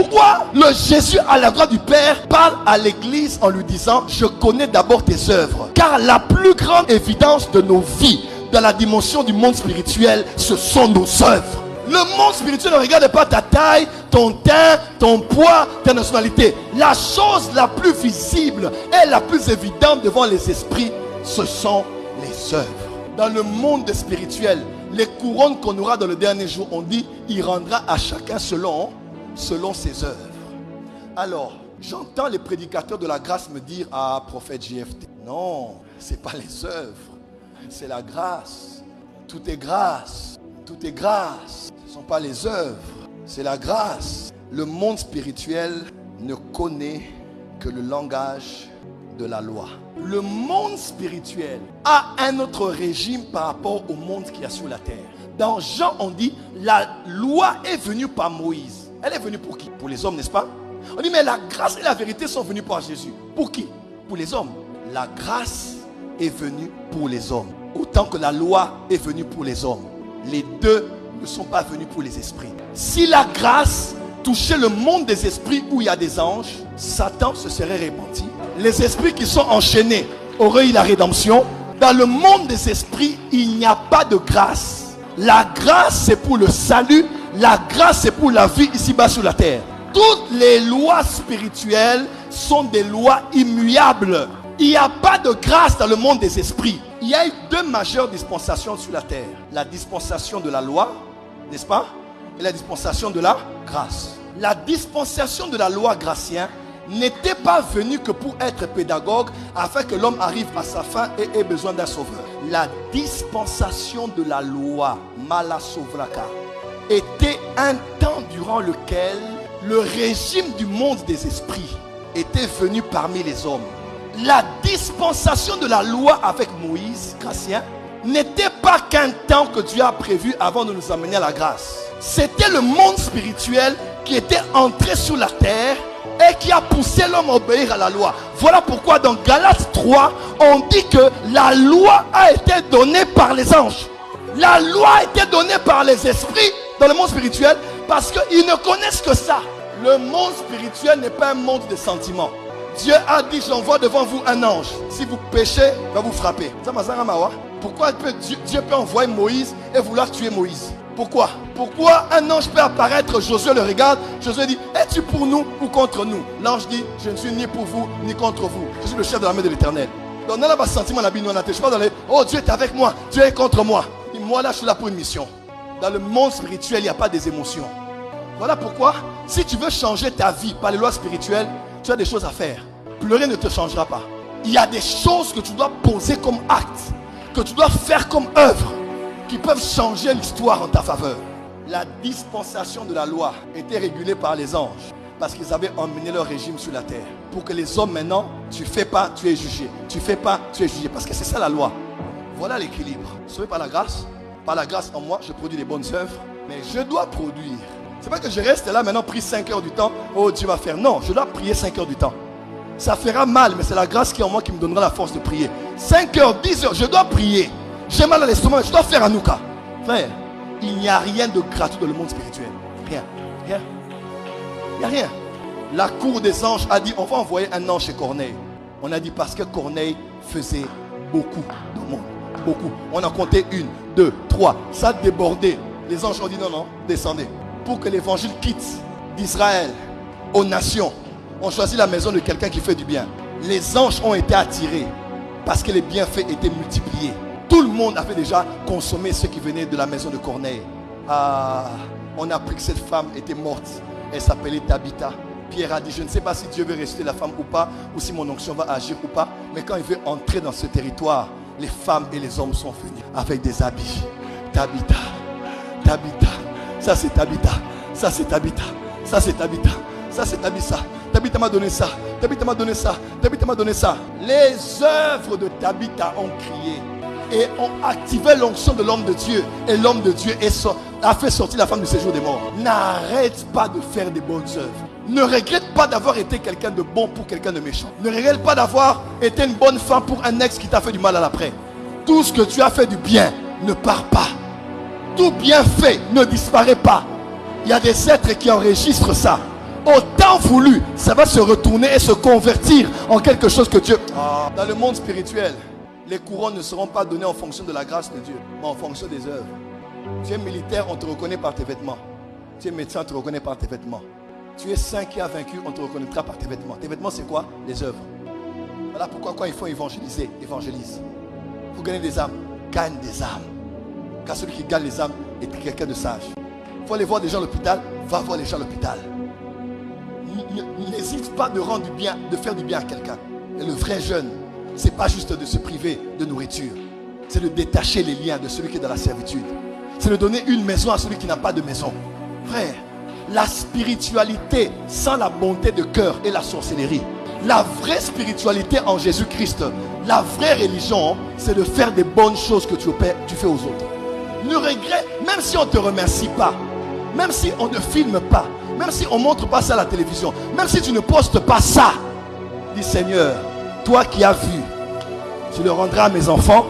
pourquoi le Jésus à la droite du Père parle à l'église en lui disant: je connais d'abord tes œuvres. Car la plus grande évidence de nos vies dans la dimension du monde spirituel, ce sont nos œuvres. Le monde spirituel ne regarde pas ta taille, ton teint, ton poids, ta nationalité. La chose la plus visible et la plus évidente devant les esprits, ce sont les œuvres. Dans le monde spirituel, les couronnes qu'on aura dans le dernier jour, on dit: il rendra à chacun selon ses œuvres. Alors, j'entends les prédicateurs de la grâce me dire: ah, prophète JFT, non, ce n'est pas les œuvres, c'est la grâce. Tout est grâce, tout est grâce. Ce ne sont pas les œuvres, c'est la grâce. Le monde spirituel ne connaît que le langage de la loi. Le monde spirituel a un autre régime par rapport au monde qui est sur la terre. Dans Jean, on dit: la loi est venue par Moïse. Elle est venue pour qui? Pour les hommes, n'est-ce pas? On dit: mais la grâce et la vérité sont venues par Jésus. Pour qui? Pour les hommes. La grâce est venue pour les hommes, autant que la loi est venue pour les hommes. Les deux ne sont pas venus pour les esprits. Si la grâce touchait le monde des esprits où il y a des anges, Satan se serait repenti. Les esprits qui sont enchaînés auraient eu la rédemption. Dans le monde des esprits, il n'y a pas de grâce. La grâce, c'est pour le salut. La grâce, c'est pour la vie ici-bas sur la terre. Toutes les lois spirituelles sont des lois immuables. Il n'y a pas de grâce dans le monde des esprits. Il y a eu deux majeures dispensations sur la terre. La dispensation de la loi, n'est-ce pas? Et la dispensation de la grâce. La dispensation de la loi gracienne n'était pas venue que pour être pédagogue afin que l'homme arrive à sa fin et ait besoin d'un sauveur. La dispensation de la loi, Malasovraka, était un temps durant lequel le régime du monde des esprits était venu parmi les hommes. La dispensation de la loi avec Moïse, Gratien, n'était pas qu'un temps que Dieu a prévu avant de nous amener à la grâce. C'était le monde spirituel qui était entré sur la terre et qui a poussé l'homme à obéir à la loi. Voilà pourquoi dans Galates 3, on dit que la loi a été donnée par les anges. La loi a été donnée par les esprits dans le monde spirituel parce qu'ils ne connaissent que ça. Le monde spirituel n'est pas un monde de sentiments. Dieu a dit: j'envoie devant vous un ange. Si vous péchez, il va vous frapper. Pourquoi Dieu peut envoyer Moïse et vouloir tuer Moïse? Pourquoi? Pourquoi un ange peut apparaître? Josué le regarde. Josué dit: es-tu pour nous ou contre nous? L'ange dit: je ne suis ni pour vous ni contre vous. Je suis le chef de l'armée de l'Éternel. Donc on a pas sentiment la Bible, je ne suis pas dans les: oh, Dieu est avec moi, Dieu est contre moi. Et moi là, je suis là pour une mission. Dans le monde spirituel, il n'y a pas des émotions. Voilà pourquoi, si tu veux changer ta vie par les lois spirituelles, tu as des choses à faire. Pleurer ne te changera pas. Il y a des choses que tu dois poser comme acte, que tu dois faire comme œuvre, qui peuvent changer l'histoire en ta faveur. La dispensation de la loi était régulée par les anges, parce qu'ils avaient emmené leur régime sur la terre. Pour que les hommes maintenant, tu fais pas, tu es jugé. Tu fais pas, tu es jugé. Parce que c'est ça la loi. Voilà l'équilibre. Sauvé par la grâce. Par la grâce en moi, je produis des bonnes œuvres. Mais je dois produire. C'est pas que je reste là maintenant, prie 5 heures du temps. Oh, Dieu va faire. Non, je dois prier 5 heures du temps. Ça fera mal, mais c'est la grâce qui est en moi qui me donnera la force de prier. 5 heures, 10 heures, je dois prier. J'ai mal à l'estomac, je dois faire Hanouka. Frère, il n'y a rien de gratuit dans le monde spirituel. Rien. Rien. Il n'y a rien. La cour des anges a dit: on va envoyer un ange chez Corneille. On a dit parce que Corneille faisait beaucoup dans le monde. Beaucoup. On a compté 1, 2, 3. Ça a débordé. Les anges ont dit: non, non, descendez. Pour que l'évangile quitte d'Israël aux nations, on choisit la maison de quelqu'un qui fait du bien. Les anges ont été attirés parce que les bienfaits étaient multipliés. Tout le monde avait déjà consommé ce qui venait de la maison de Corneille. Ah, on a appris que cette femme était morte. Elle s'appelait Tabitha. Pierre a dit: je ne sais pas si Dieu veut ressusciter la femme ou pas, ou si mon onction va agir ou pas. Mais quand il veut entrer dans ce territoire, les femmes et les hommes sont venus avec des habits. Tabitha, Tabitha, ça c'est Tabitha, ça c'est Tabitha, ça c'est Tabitha, ça c'est Tabitha. Tabitha m'a donné ça, Tabitha m'a donné ça, Tabitha m'a donné ça. Les œuvres de Tabitha ont crié et ont activé l'onction de l'homme de Dieu. Et l'homme de Dieu a fait sortir la femme du séjour des morts. N'arrête pas de faire des bonnes œuvres. Ne regrette pas d'avoir été quelqu'un de bon pour quelqu'un de méchant. Ne regrette pas d'avoir été une bonne femme pour un ex qui t'a fait du mal à l'après. Tout ce que tu as fait du bien ne part pas. Tout bien fait ne disparaît pas. Il y a des êtres qui enregistrent ça. au temps voulu, ça va se retourner et se convertir en quelque chose que Dieu... Dans le monde spirituel, les couronnes ne seront pas données en fonction de la grâce de Dieu, mais en fonction des œuvres. Tu es militaire, on te reconnaît par tes vêtements. Tu es médecin, on te reconnaît par tes vêtements. Tu es saint qui a vaincu, on te reconnaîtra par tes vêtements. Tes vêtements, c'est quoi? Les œuvres. Voilà pourquoi quand il faut évangéliser, évangélise. Pour gagner des âmes, gagne des âmes. Car celui qui gagne les âmes est quelqu'un de sage. Il faut aller voir des gens à l'hôpital, va voir les gens à l'hôpital. N'hésite pas de rendre du bien, de faire du bien à quelqu'un. Et le vrai jeûne, c'est pas juste de se priver de nourriture. C'est de détacher les liens de celui qui est dans la servitude. C'est de donner une maison à celui qui n'a pas de maison. Frère, la spiritualité sans la bonté de cœur et la sorcellerie. La vraie spiritualité en Jésus-Christ, la vraie religion, c'est de faire des bonnes choses que tu fais aux autres. Ne regrette, même si on ne te remercie pas, même si on ne filme pas, même si on ne montre pas ça à la télévision, même si tu ne postes pas ça, dis Seigneur, toi qui as vu, tu le rendras à mes enfants.